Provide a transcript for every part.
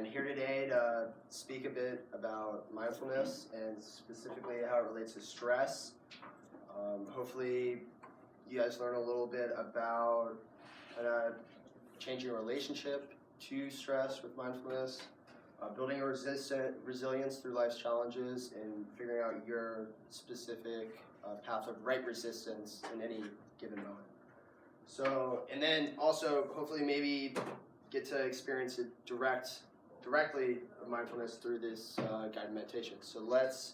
and here today to speak a bit about mindfulness and specifically how it relates to stress. Hopefully you guys learn a little bit about changing your relationship to stress with mindfulness, building a resilience through life's challenges, and figuring out your specific path of right resistance in any given moment. So, and then also hopefully maybe get to experience it directly of mindfulness through this guided meditation. So let's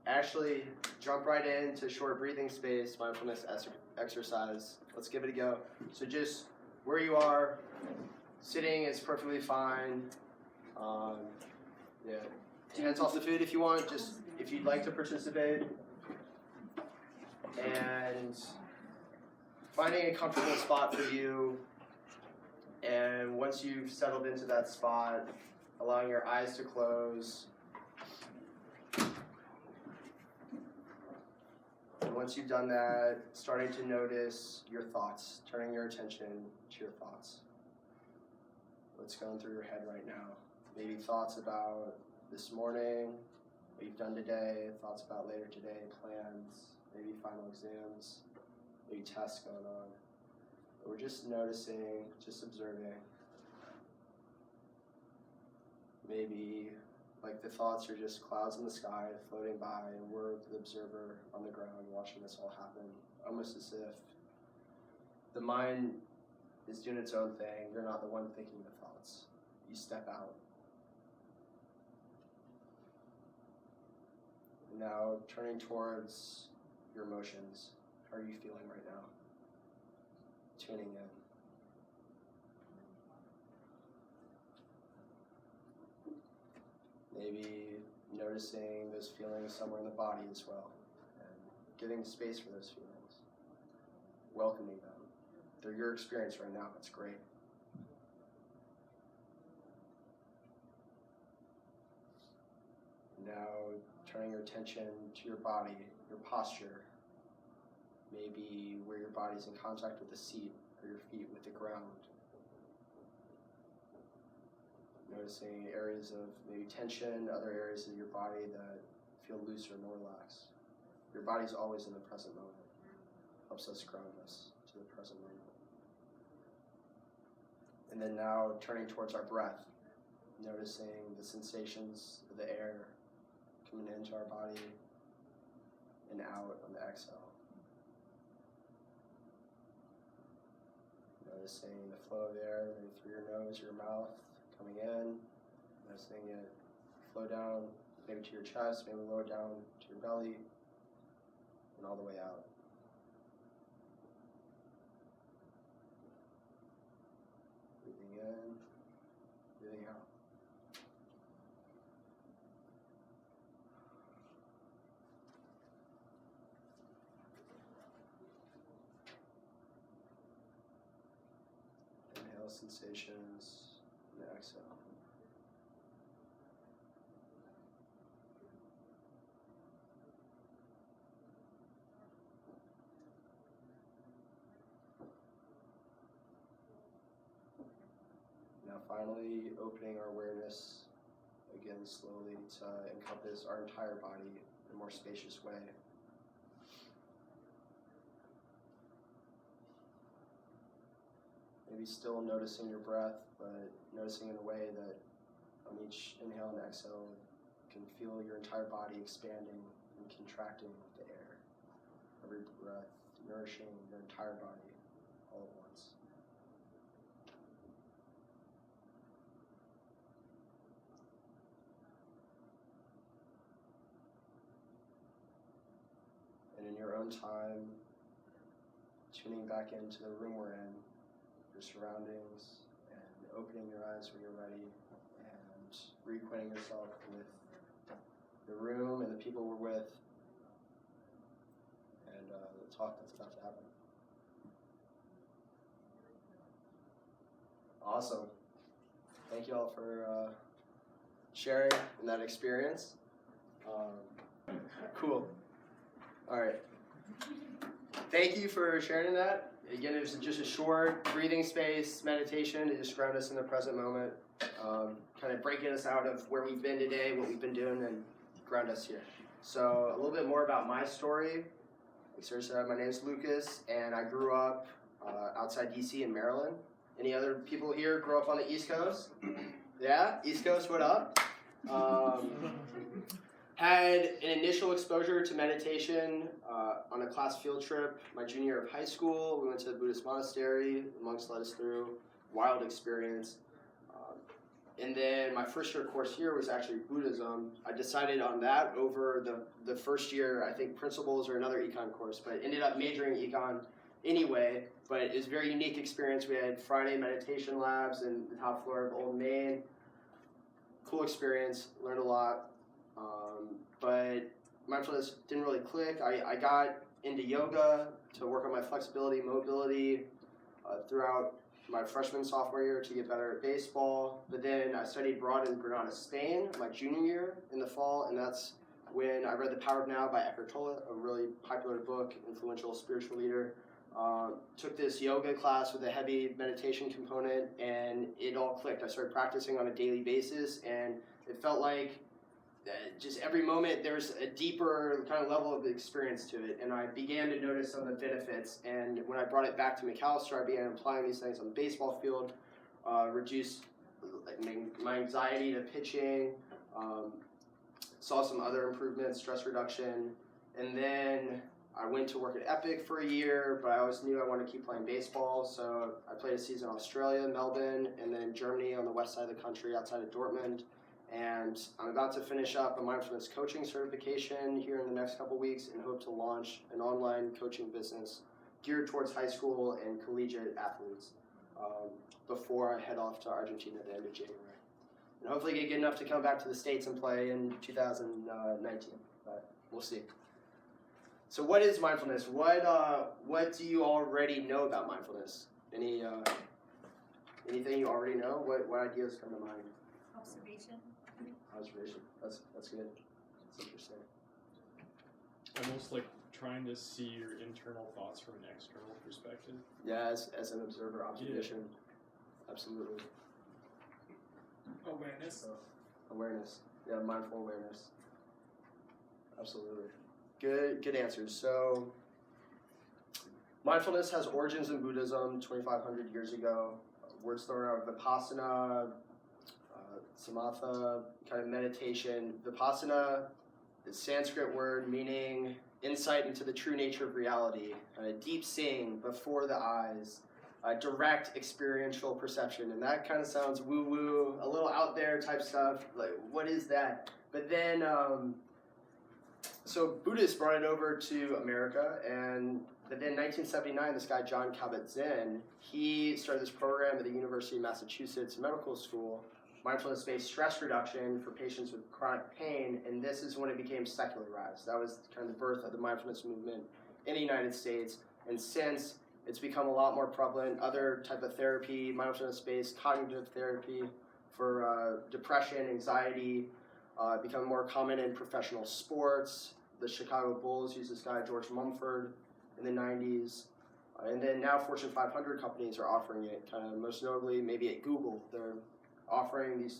actually jump right into short breathing space mindfulness exercise. Let's give it a go. So just where you are, sitting is perfectly fine. Hands off the food if you want, just if you'd like to participate. And finding a comfortable spot for you. And once you've settled into that spot, allowing your eyes to close. And once you've done that, starting to notice your thoughts, turning your attention to your thoughts. What's going through your head right now? Maybe thoughts about this morning, what you've done today, thoughts about later today, plans, maybe final exams, maybe tests going on. We're just noticing, just observing. Maybe like the thoughts are just clouds in the sky floating by, and we're the observer on the ground watching this all happen, almost as if the mind is doing its own thing. You're not the one thinking the thoughts. You step out. Now turning towards your emotions. How are you feeling right now? Tuning in. Maybe noticing those feelings somewhere in the body as well, and giving space for those feelings. Welcoming them. They're your experience right now. It's great. Now turning your attention to your body, your posture. Maybe where your body's in contact with the seat or your feet with the ground. Noticing areas of maybe tension, other areas of your body that feel looser, more relaxed. Your body's always in the present moment. Helps us ground us to the present moment. And then now turning towards our breath. Noticing the sensations of the air coming into our body and out on the exhale. Noticing the flow of air maybe through your nose, your mouth, coming in. Noticing it flow down maybe to your chest, maybe lower down to your belly, and all the way out. Breathing in, breathing out. Inhale sensations, and exhale. Now finally opening our awareness again slowly to encompass our entire body in a more spacious way. Maybe still noticing your breath, but noticing in a way that on each inhale and exhale you can feel your entire body expanding and contracting with the air. Every breath nourishing your entire body all at once. And in your own time, tuning back into the room we're in, your surroundings, and opening your eyes when you're ready, and reacquainting yourself with the room and the people we're with, and the talk that's about to happen. Awesome. Thank you all for sharing in that experience. Cool. All right. Thank you for sharing that. Again, it was just a short breathing space meditation to just ground us in the present moment. kind of breaking us out of where we've been today, what we've been doing, and ground us here. So a little bit more about my story. Like Sarah said, my name is Lucas, and I grew up outside DC in Maryland. Any other people here grow up on the East Coast? Yeah, East Coast, what up? Had an initial exposure to meditation on a class field trip my junior year of high school. We went to a Buddhist monastery. The monks led us through. Wild experience. And then my first year course here was actually Buddhism. I decided on that over the first year, I think principles or another econ course, but ended up majoring econ anyway. But it was a very unique experience. We had Friday meditation labs in the top floor of Old Main. Cool experience, learned a lot. But mindfulness didn't really click. I got into yoga to work on my flexibility, mobility throughout my freshman, sophomore year to get better at baseball. But then I studied abroad in Granada, Spain, my junior year in the fall, and that's when I read The Power of Now by Eckhart Tolle, a really popular book, influential spiritual leader. Took this yoga class with a heavy meditation component, and it all clicked. I started practicing on a daily basis, and it felt like just every moment there's a deeper kind of level of experience to it, and I began to notice some of the benefits. And when I brought it back to Macalester, I began applying these things on the baseball field, reduced my anxiety to pitching, saw some other improvements, stress reduction, and then I went to work at Epic for a year, but I always knew I wanted to keep playing baseball, so I played a season in Australia, Melbourne, and then Germany on the west side of the country outside of Dortmund. And I'm about to finish up a mindfulness coaching certification here in the next couple weeks and hope to launch an online coaching business geared towards high school and collegiate athletes before I head off to Argentina at the end of January. And hopefully get good enough to come back to the States and play in 2019, but we'll see. So what is mindfulness? What do you already know about mindfulness? Anything you already know? What ideas come to mind? Observation. That's good. That's interesting. Almost like trying to see your internal thoughts from an external perspective. Yeah, as an observer, observation. Yeah. Absolutely. Awareness. Awareness. Yeah, mindful awareness. Absolutely. Good answers. So, mindfulness has origins in Buddhism 2,500 years ago. Words thrown out of Vipassana, Samatha, kind of meditation. Vipassana is a Sanskrit word meaning insight into the true nature of reality, deep seeing before the eyes, direct experiential perception. And that kind of sounds woo-woo, a little out there type stuff. Like, what is that? But then, so Buddhists brought it over to America, but then in 1979, this guy, John Kabat-Zinn, he started this program at the University of Massachusetts Medical School, mindfulness-based stress reduction for patients with chronic pain, and this is when it became secularized. That was kind of the birth of the mindfulness movement in the United States, and since it's become a lot more prevalent, other type of therapy, mindfulness-based cognitive therapy for depression, anxiety, become more common in professional sports. The Chicago Bulls used this guy, George Mumford, in the 90s. And then now Fortune 500 companies are offering it, kind of most notably maybe at Google. They're offering these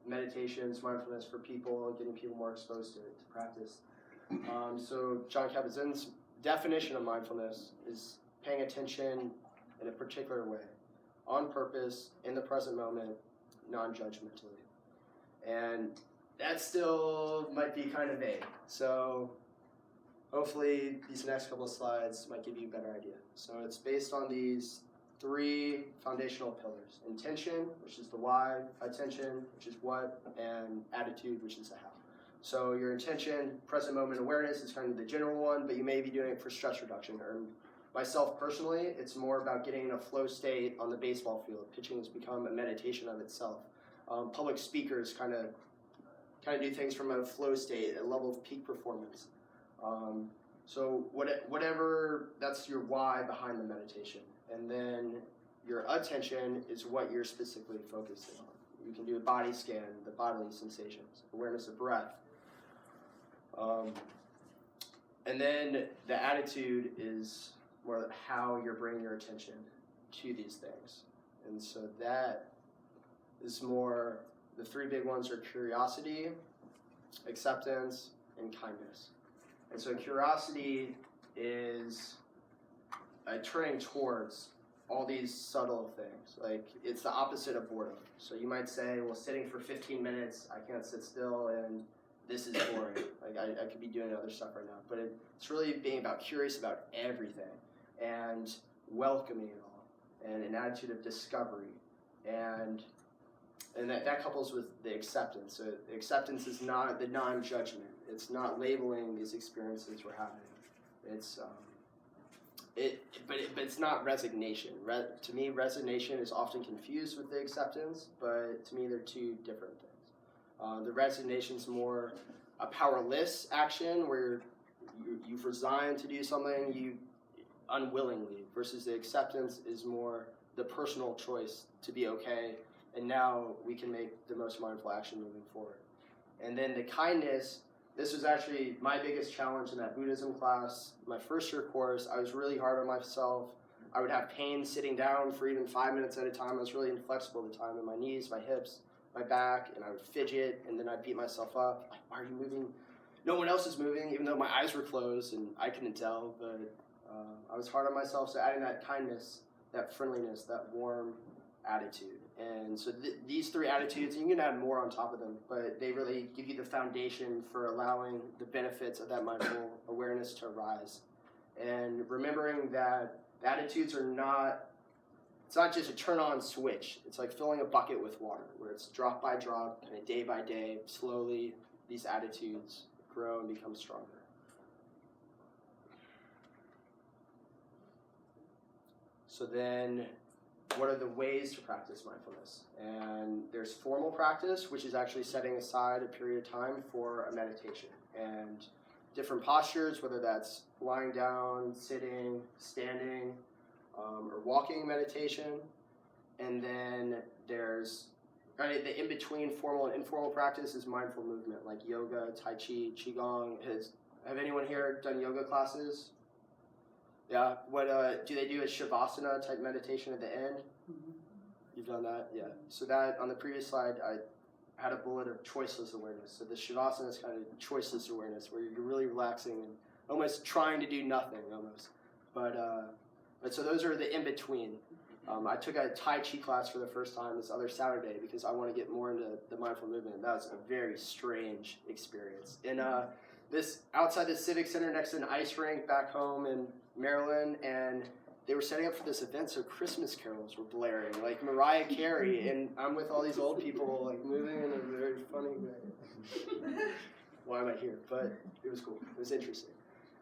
meditations, mindfulness for people, getting people more exposed to it, to practice. So John Kabat-Zinn's definition of mindfulness is paying attention in a particular way, on purpose, in the present moment, non-judgmentally. And that still might be kind of vague. So hopefully these next couple of slides might give you a better idea. So it's based on these 3 foundational pillars: intention, which is the why; attention, which is what; and attitude, which is the how. So your intention, present moment awareness, is kind of the general one, but you may be doing it for stress reduction. Or myself personally, it's more about getting in a flow state on the baseball field. Pitching has become a meditation of itself. Public speakers kind of do things from a flow state, a level of peak performance. So whatever, that's your why behind the meditation. And then your attention is what you're specifically focusing on. You can do a body scan, the bodily sensations, awareness of breath. And then the attitude is more how you're bringing your attention to these things. And so that is more, the three big ones are curiosity, acceptance, and kindness. And so curiosity is turning towards all these subtle things. Like, it's the opposite of boredom. So you might say, well, sitting for 15 minutes, I can't sit still, and this is boring. Like, I could be doing other stuff right now. But it's really being curious about everything and welcoming it all, and an attitude of discovery. And that couples with the acceptance. So acceptance is not the non-judgment. It's not labeling these experiences we're having. It's but it's not resignation. To me, resignation is often confused with the acceptance, but to me, they're two different things. The resignation is more a powerless action where you've resigned to do something you unwillingly, versus the acceptance is more the personal choice to be okay, and now we can make the most mindful action moving forward. And then the kindness. This was actually my biggest challenge in that Buddhism class. My first year course, I was really hard on myself. I would have pain sitting down for even 5 minutes at a time. I was really inflexible at the time in my knees, my hips, my back, and I would fidget, and then I'd beat myself up. Like, why are you moving? No one else is moving, even though my eyes were closed, and I couldn't tell, but I was hard on myself. So adding that kindness, that friendliness, that warm attitude. And so these three attitudes, and you can add more on top of them, but they really give you the foundation for allowing the benefits of that mindful awareness to arise. And remembering that the attitudes are not, it's not just a turn-on switch. It's like filling a bucket with water, where it's drop by drop, and day by day, slowly, these attitudes grow and become stronger. So then, what are the ways to practice mindfulness? And there's formal practice, which is actually setting aside a period of time for a meditation. And different postures, whether that's lying down, sitting, standing, or walking meditation. And then there's, the in-between formal and informal practice is mindful movement, like yoga, tai chi, qigong. Have anyone here done yoga classes? Yeah, what do they do a shavasana type meditation at the end? Mm-hmm. You've done that? Yeah. So that, on the previous slide, I had a bullet of choiceless awareness. So the shavasana is kind of choiceless awareness, where you're really relaxing and almost trying to do nothing, almost. But so those are the in-between. I took a Tai Chi class for the first time this other Saturday because I want to get more into the mindful movement. That was a very strange experience. And this outside the Civic Center next to an ice rink back home in Maryland, and they were setting up for this event, so Christmas carols were blaring, like Mariah Carey, and I'm with all these old people, like, moving in a very funny way. Why am I here? But it was cool. It was interesting.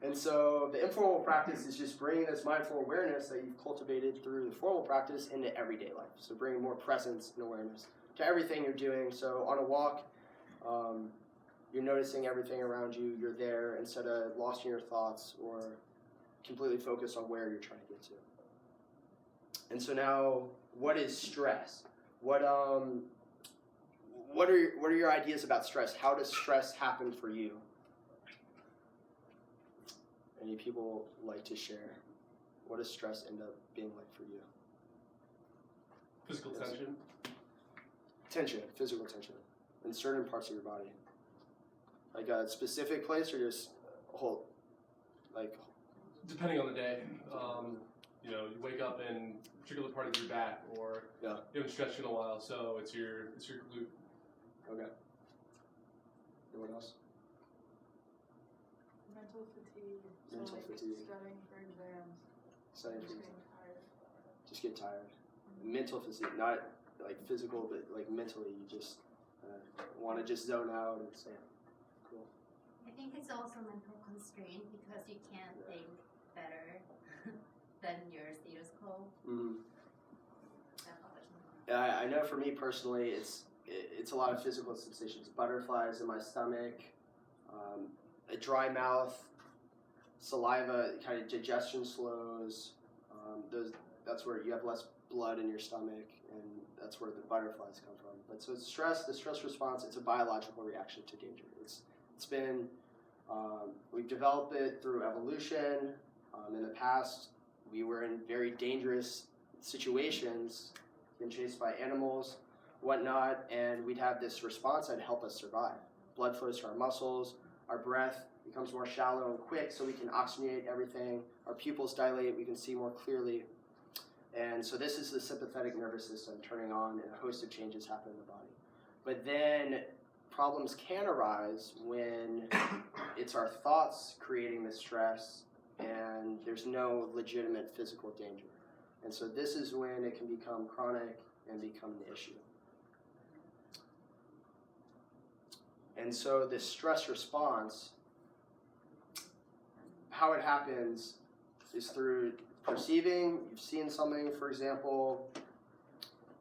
And so the informal practice is just bringing this mindful awareness that you've cultivated through the formal practice into everyday life. So bringing more presence and awareness to everything you're doing. So on a walk, you're noticing everything around you. You're there instead of lost in your thoughts or completely focused on where you're trying to get to. And so now, what is stress? What are your ideas about stress? How does stress happen for you? Any people like to share? What does stress end up being like for you? Physical tension. Tension, physical tension, in certain parts of your body. Like a specific place, or just a whole, like. Depending on the day, you wake up in a particular part of your back, or you haven't stretched in a while, so it's your glute. Okay. Anyone else? Mental fatigue. Mental fatigue. Studying for exams. Studying for Just exams. getting tired. Just get tired. Mental fatigue, not like physical, but like mentally, you just want to just zone out and say, cool. I think it's also mental constraint because you can't think better than your status quo. Mm-hmm. That bothers me. I know for me personally, it's a lot of physical sensations. Butterflies in my stomach, a dry mouth, saliva, kind of digestion slows. That's where you have less blood in your stomach, and that's where the butterflies come from. But so it's stress. The stress response, it's a biological reaction to danger. It's been we've developed it through evolution. In the past, we were in very dangerous situations, been chased by animals. whatnot, and we'd have this response that'd help us survive. Blood flows to our muscles, our breath becomes more shallow and quick so we can oxygenate everything, our pupils dilate, we can see more clearly. And so this is the sympathetic nervous system turning on, and a host of changes happen in the body. But then problems can arise when it's our thoughts creating the stress and there's no legitimate physical danger. And so this is when it can become chronic and become an issue. And so this stress response, how it happens is through perceiving. You've seen something, for example,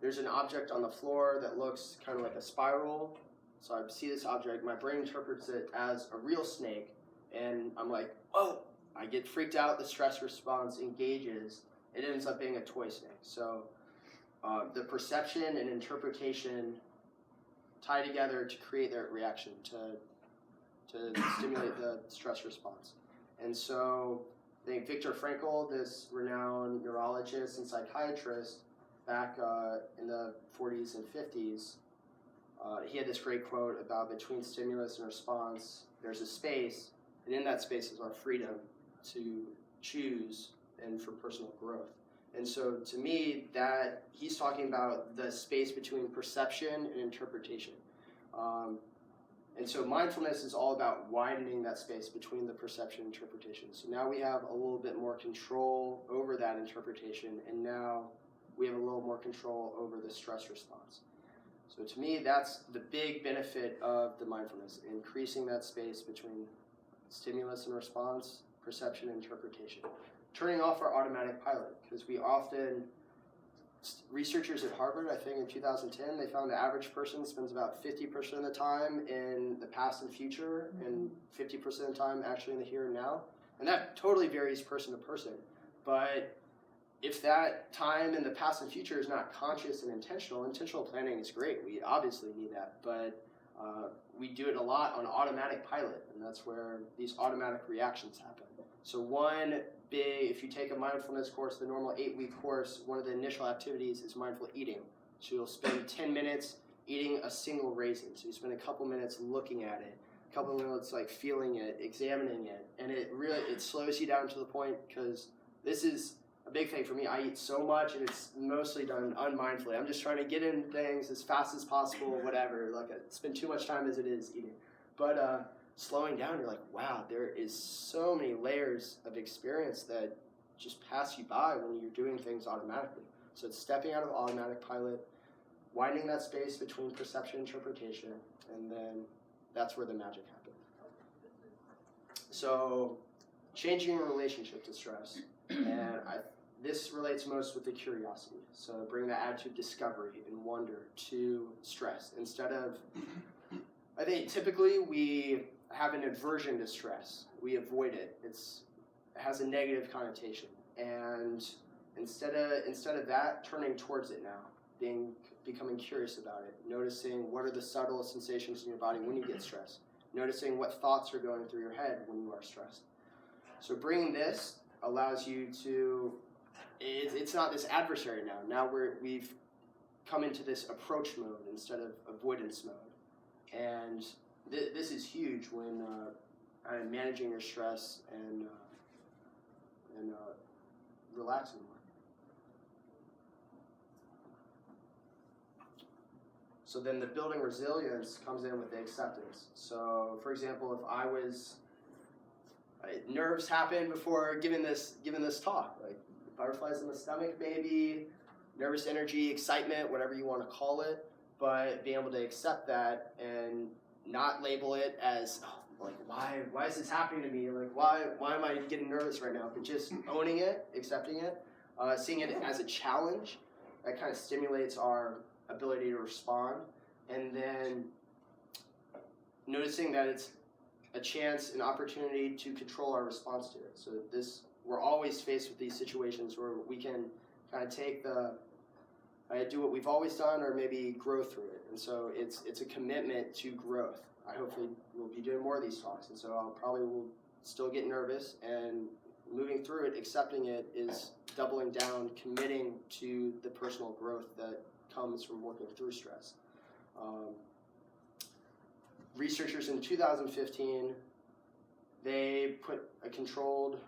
there's an object on the floor that looks kind of like a spiral. So I see this object, my brain interprets it as a real snake, and I'm like, oh, I get freaked out, the stress response engages, it ends up being a toy snake. So the perception and interpretation tie together to create that reaction, to stimulate the stress response. And so I think Viktor Frankl, this renowned neurologist and psychiatrist, back in the 40s and 50s, he had this great quote about between stimulus and response, there's a space, and in that space is our freedom to choose and for personal growth. And so to me, that he's talking about the space between perception and interpretation. And so mindfulness is all about widening that space between the perception and interpretation. So now we have a little bit more control over that interpretation, and now we have a little more control over the stress response. So to me, that's the big benefit of the mindfulness, increasing that space between stimulus and response, perception and interpretation. Turning off our automatic pilot, because we often, researchers at Harvard, I think in 2010, they found the average person spends about 50% of the time in the past and future, and 50% of the time actually in the here and now. And that totally varies person to person. But if that time in the past and future is not conscious and intentional planning is great. We obviously need that. But we do it a lot on automatic pilot, and that's where these automatic reactions happen. So one big, if you take a mindfulness course, the normal 8-week course, one of the initial activities is mindful eating. So you'll spend 10 minutes eating a single raisin. So you spend a couple minutes looking at it, a couple minutes like feeling it, examining it, and it slows you down to the point, because this is a big thing for me. I eat so much, and it's mostly done unmindfully. I'm just trying to get in things as fast as possible, whatever. Like I spend too much time as it is eating. But slowing down, you're like, wow, there is so many layers of experience that just pass you by when you're doing things automatically. So it's stepping out of automatic pilot, widening that space between perception and interpretation, and then that's where the magic happens. So changing your relationship to stress, and this relates most with the curiosity. So bring that attitude of discovery and wonder to stress. Instead of, I think typically we have an aversion to stress. We avoid it. It has a negative connotation. And instead of that, turning towards it now, becoming curious about it, noticing what are the subtle sensations in your body when you get stressed, noticing what thoughts are going through your head when you are stressed. So bringing this allows you to, it's not this adversary now. Now we've come into this approach mode instead of avoidance mode. And this is huge when managing your stress and relaxing more. So then the building resilience comes in with the acceptance. So for example, if nerves happen before giving this talk, like butterflies in the stomach maybe, nervous energy, excitement, whatever you want to call it, but being able to accept that and not label it as, like, why is this happening to me? Like, why am I getting nervous right now? But just owning it, accepting it, seeing it as a challenge, that kind of stimulates our ability to respond. And then noticing that it's a chance, an opportunity to control our response to it. So we're always faced with these situations where we can kind of take do what we've always done, or maybe grow through it. And so it's a commitment to growth. I hopefully will be doing more of these talks, and so I'll probably will still get nervous, and moving through it, accepting it, is doubling down, committing to the personal growth that comes from working through stress. Researchers in 2015, they put a controlled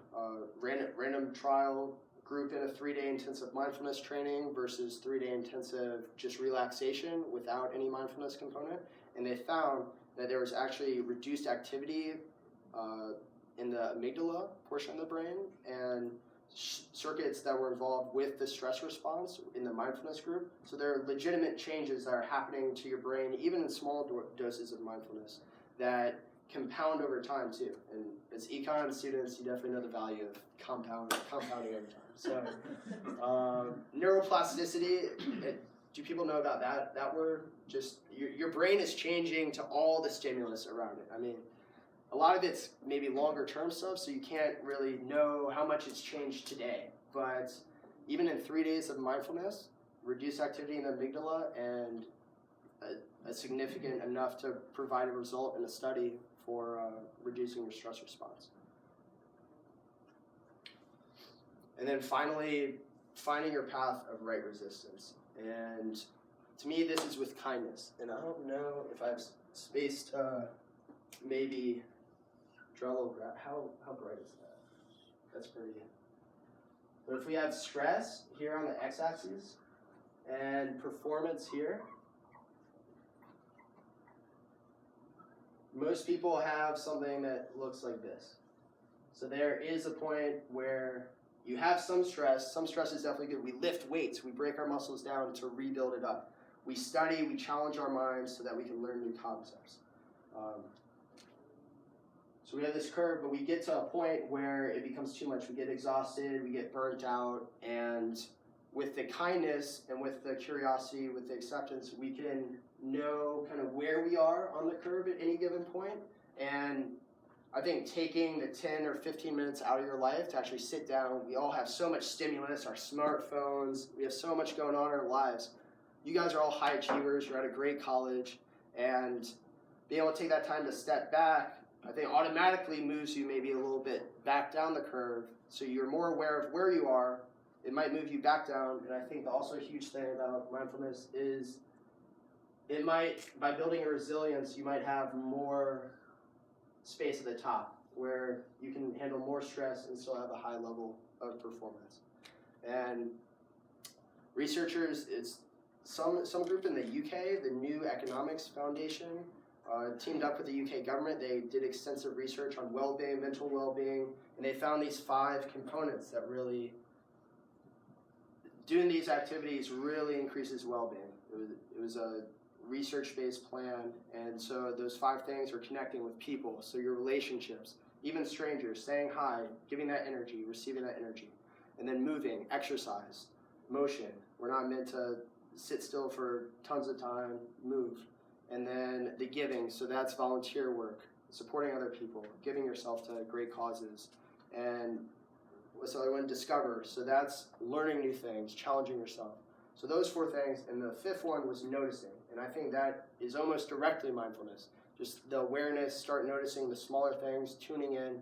random trial group in a 3-day intensive mindfulness training versus 3-day intensive just relaxation without any mindfulness component. And they found that there was actually reduced activity in the amygdala portion of the brain and circuits that were involved with the stress response in the mindfulness group. So there are legitimate changes that are happening to your brain, even in small doses of mindfulness, that compound over time too. And as econ students, you definitely know the value of compounding over time. So neuroplasticity, do people know about that word? Just your brain is changing to all the stimulus around it. I mean, a lot of it's maybe longer term stuff, so you can't really know how much it's changed today. But even in 3 days of mindfulness, reduced activity in the amygdala and a significant enough to provide a result in a study for reducing your stress response. And then finally, finding your path of right resistance. And to me, this is with kindness. And I don't know if I've space to maybe draw a little graph. How bright is that? That's pretty good. But if we have stress here on the x-axis and performance here, most people have something that looks like this. So there is a point where you have some stress. Some stress is definitely good. We lift weights. We break our muscles down to rebuild it up. We study. We challenge our minds so that we can learn new concepts. So we have this curve, but we get to a point where it becomes too much. We get exhausted. We get burnt out. And with the kindness and with the curiosity, with the acceptance, we can know kind of where we are on the curve at any given point. And I think taking the 10 or 15 minutes out of your life to actually sit down, we all have so much stimulus, our smartphones, we have so much going on in our lives. You guys are all high achievers, you're at a great college, and being able to take that time to step back, I think automatically moves you maybe a little bit back down the curve, so you're more aware of where you are. It might move you back down, and I think also a huge thing about mindfulness is it might, by building a resilience, you might have more space at the top where you can handle more stress and still have a high level of performance. And researchers, it's some group in the UK, the New Economics Foundation, teamed up with the UK government. They did extensive research on well-being, mental well-being, and they found these 5 components that really, doing these activities really increases well-being. It was a research-based plan, and so those 5 things are connecting with people, so your relationships, even strangers, saying hi, giving that energy, receiving that energy, and then moving, exercise, motion. We're not meant to sit still for tons of time, move. And then the giving, so that's volunteer work, supporting other people, giving yourself to great causes. And what's the other one? Discover, so that's learning new things, challenging yourself. So those 4 things, and the 5th one was noticing. And I think that is almost directly mindfulness. Just the awareness, start noticing the smaller things, tuning in.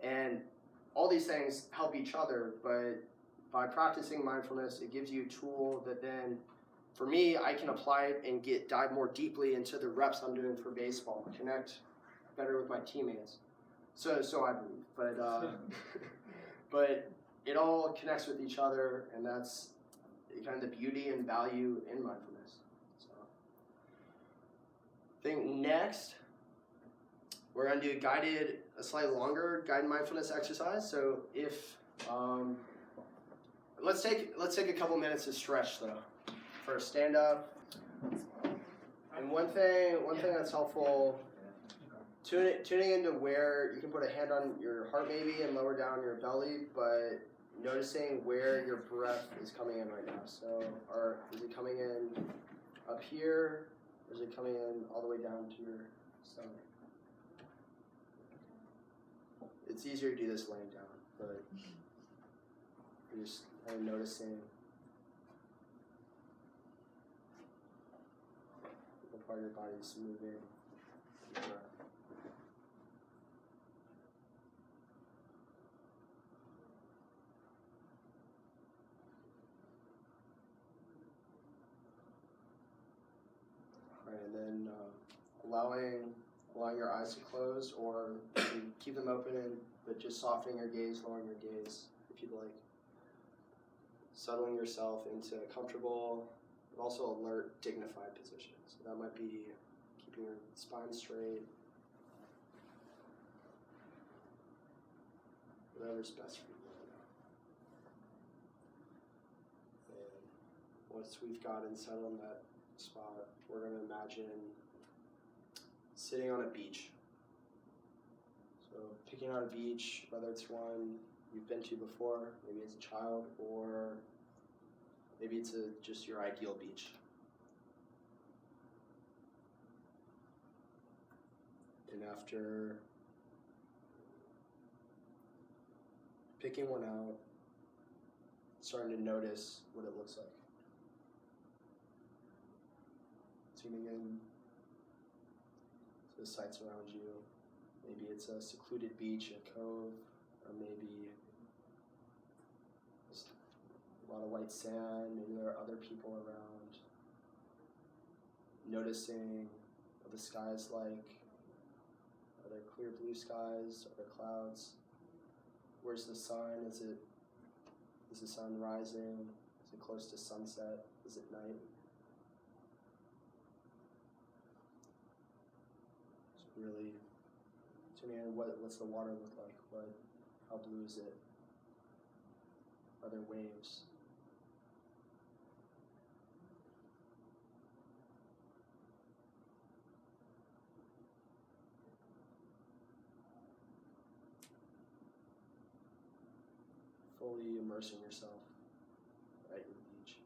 And all these things help each other, but by practicing mindfulness, it gives you a tool that then, for me, I can apply it and dive more deeply into the reps I'm doing for baseball, connect better with my teammates. So I believe. But, but it all connects with each other, and that's kind of the beauty and value in mindfulness. So I think next we're going to do a slightly longer guided mindfulness exercise. So if let's take a couple minutes to stretch though. First, stand up. And one thing that's helpful, tuning into where you can put a hand on your heart maybe and lower down your belly, but noticing where your breath is coming in right now. So, is it coming in up here, or is it coming in all the way down to your stomach? It's easier to do this laying down, but you're just kind of noticing what part of your body is moving. allowing your eyes to close, or you can keep them open, but just softening your gaze, lowering your gaze if you'd like. Settling yourself into a comfortable, but also alert, dignified position. So that might be keeping your spine straight, whatever's best for you right now. And once we've gotten settled in that spot, we're going to imagine sitting on a beach. So picking out a beach, whether it's one you've been to before, maybe as a child, or maybe it's just your ideal beach. And after picking one out, starting to notice what it looks like. Tuning in to the sights around you. Maybe it's a secluded beach, a cove, or maybe just a lot of white sand. Maybe there are other people around. Noticing what the sky is like. Are there clear blue skies? Are there clouds? Where's the sun? Is the sun rising? Is it close to sunset? Is it night? It's really tuning in. What's the water look like? How blue is it? Are there waves? Fully immersing yourself at your beach.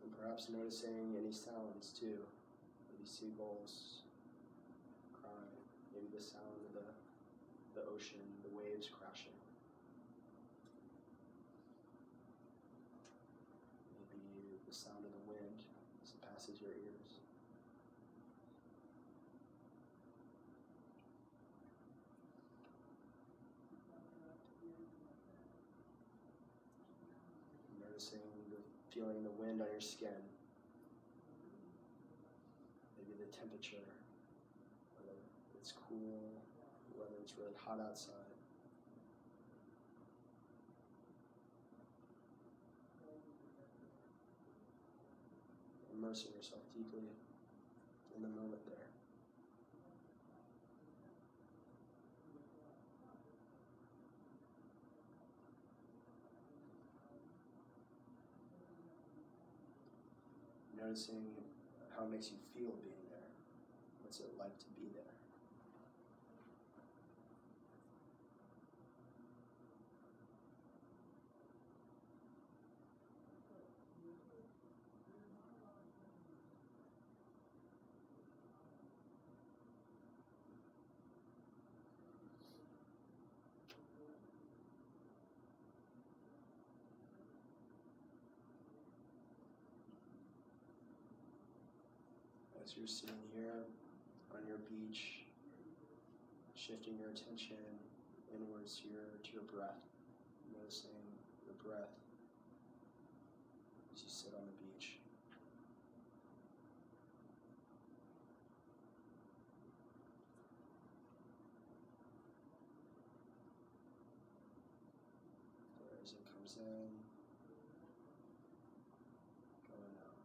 And perhaps noticing any sounds too. Maybe seagulls crying, maybe the sound of the ocean, the waves crashing. Maybe the sound of the wind as it passes your ears. Noticing feeling the wind on your skin. Maybe the temperature, whether it's cool, whether it's really hot outside. Immersing yourself deeply in the moment there. Noticing how it makes you feel being there. What's it like to be there? As you're sitting here on your beach, shifting your attention inwards to your breath, noticing your breath as you sit on the beach. As it comes in, going out.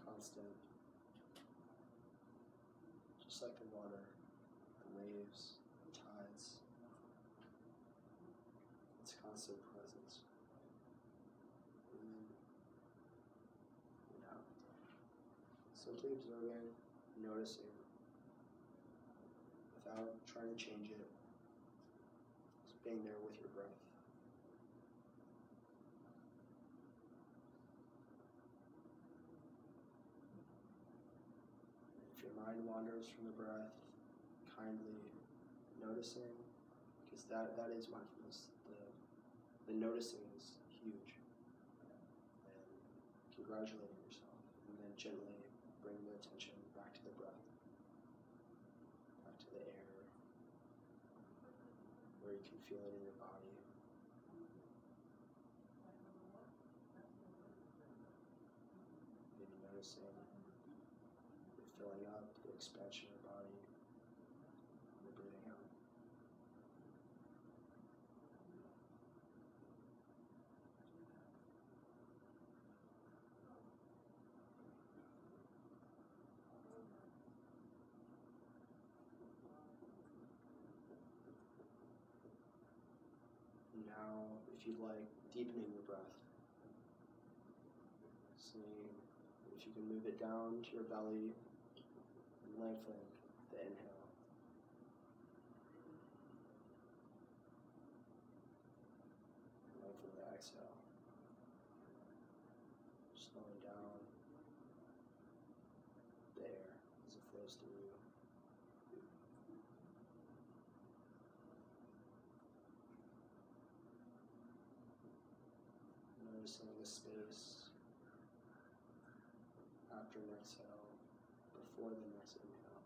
Constant. Just like the water, the waves, the tides. It's constant presence. In and out. Simply observing, noticing, without trying to change it. Just being there with your breath. If your mind wanders from the breath, kindly noticing, because that is mindfulness. The noticing is huge. And congratulating yourself, and then gently bring the attention back to the breath, back to the air, where you can feel it in your body. Maybe noticing it filling up, the expansion of your body, and the breathing out. Now, if you'd like, deepening your breath. Seeing if you can move it down to your belly and lengthen the inhale. Lengthen the exhale. Slowing down the air as it flows through you. Noticing the space after an exhale, before the next inhale.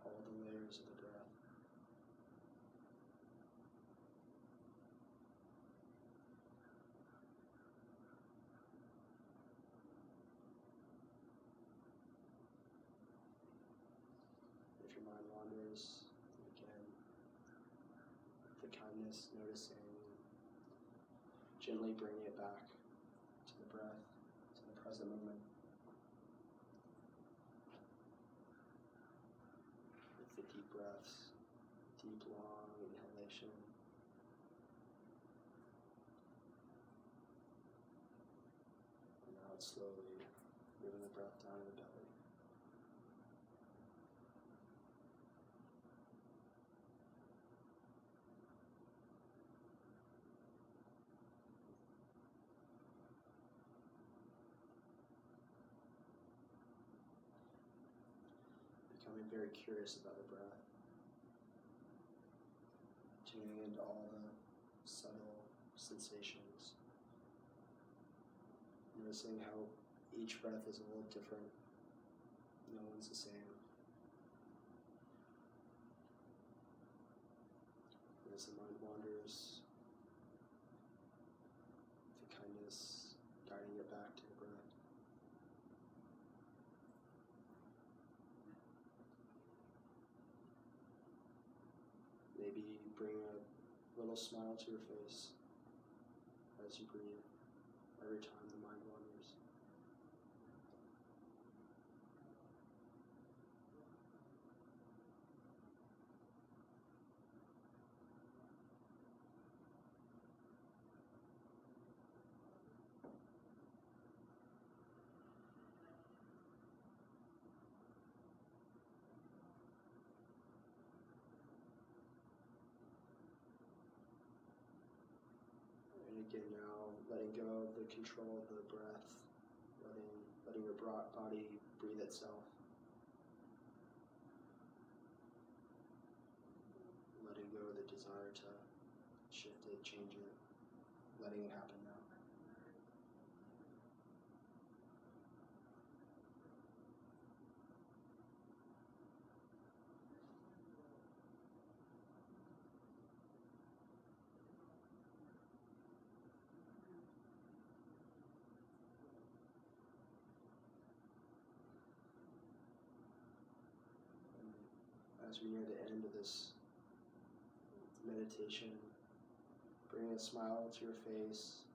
All the layers of the breath. If your mind wanders, again, the kindness, noticing, gently bringing it back to the breath, to the present moment. With the deep breaths, deep, long inhalation. And now it's slowly moving the breath down to the belly. Becoming very curious about the breath. Tuning into all the subtle sensations. Noticing how each breath is a little different. No one's the same. As the mind wanders, the kindness guiding it back to the breath. Maybe bring a little smile to your face as you breathe every time the mind wanders. And again now, letting go of the control of the breath, letting your body breathe itself. Letting go of the desire to shift it, change it, letting it happen now. As we near the end of this meditation, bringing a smile to your face,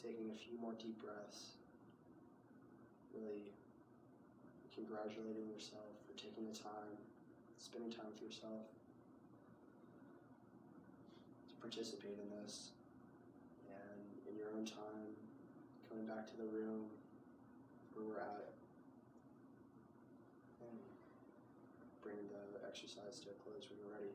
taking a few more deep breaths, really congratulating yourself for taking the time, spending time with yourself to participate in this, and in your own time, coming back to the room where we're at, and bringing the exercise to a close when you're ready.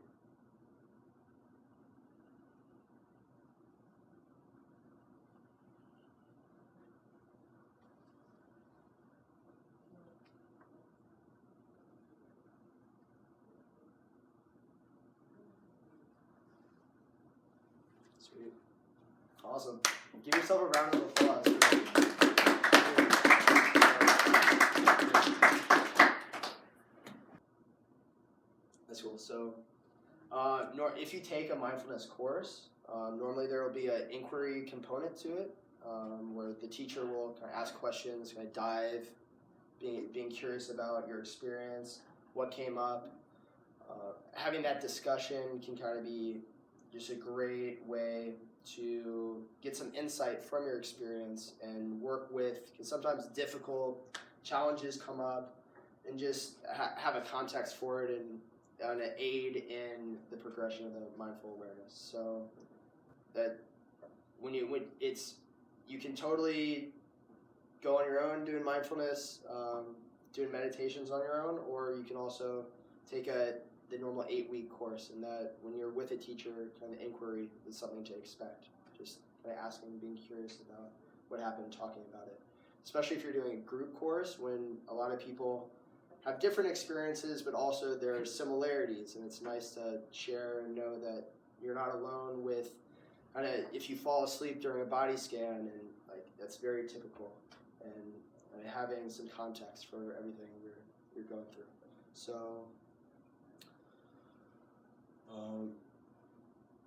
Sweet. Awesome. Give yourself a round of applause. So if you take a mindfulness course, normally there will be an inquiry component to it, where the teacher will kind of ask questions, kind of dive, being curious about your experience, what came up. Having that discussion can kind of be just a great way to get some insight from your experience and work with, because sometimes difficult challenges come up, and just have a context for it and an aid in the progression of the mindful awareness. So that you can totally go on your own doing mindfulness, doing meditations on your own, or you can also take the normal 8-week course, and that when you're with a teacher, kind of inquiry is something to expect. Just kind of asking, being curious about what happened, talking about it. Especially if you're doing a group course, when a lot of people have different experiences, but also there are similarities, and it's nice to share and know that you're not alone with kind of if you fall asleep during a body scan, and like that's very typical, and having some context for everything you're going through. So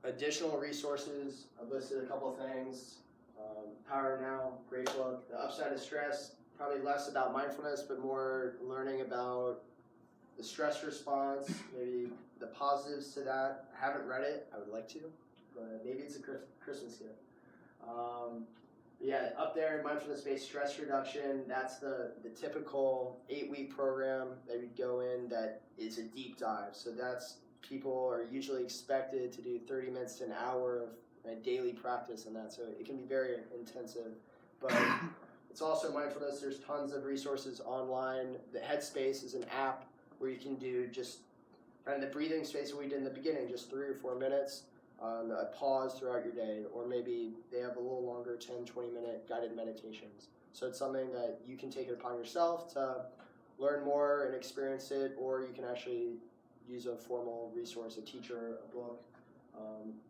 additional resources, I've listed a couple of things. Power Now, great book. The Upside of Stress, probably less about mindfulness, but more learning about the stress response, maybe the positives to that. I haven't read it. I would like to, but maybe it's a Christmas gift. Yeah, up there, mindfulness-based stress reduction, that's the typical 8-week program that we'd go in that is a deep dive. So that's, people are usually expected to do 30 minutes to an hour of daily practice on that. So it can be very intensive, but it's also mindfulness. There's tons of resources online. The Headspace is an app where you can do just kind of the breathing space that we did in the beginning, just 3 or 4 minutes, a pause throughout your day, or maybe they have a little longer 10, 20-minute guided meditations. So it's something that you can take it upon yourself to learn more and experience it, or you can actually use a formal resource, a teacher, a book,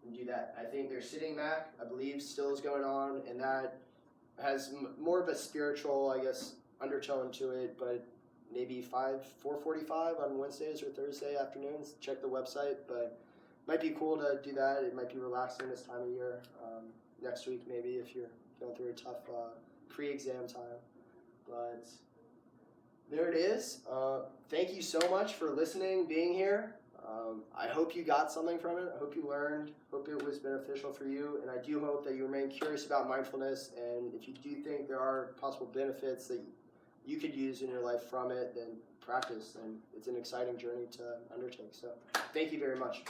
and do that. I think their Sitting Mac, I believe, still is going on, and that has more of a spiritual, I guess, undertone to it, but maybe 4:45 on Wednesdays or Thursday afternoons. Check the website, but it might be cool to do that. It might be relaxing this time of year. Next week, maybe, if you're going through a tough pre-exam time. But there it is. Thank you so much for listening, being here. I hope you got something from it. I hope you learned. Hope it was beneficial for you. And I do hope that you remain curious about mindfulness. And if you do think there are possible benefits that you could use in your life from it, then practice. And it's an exciting journey to undertake. So thank you very much.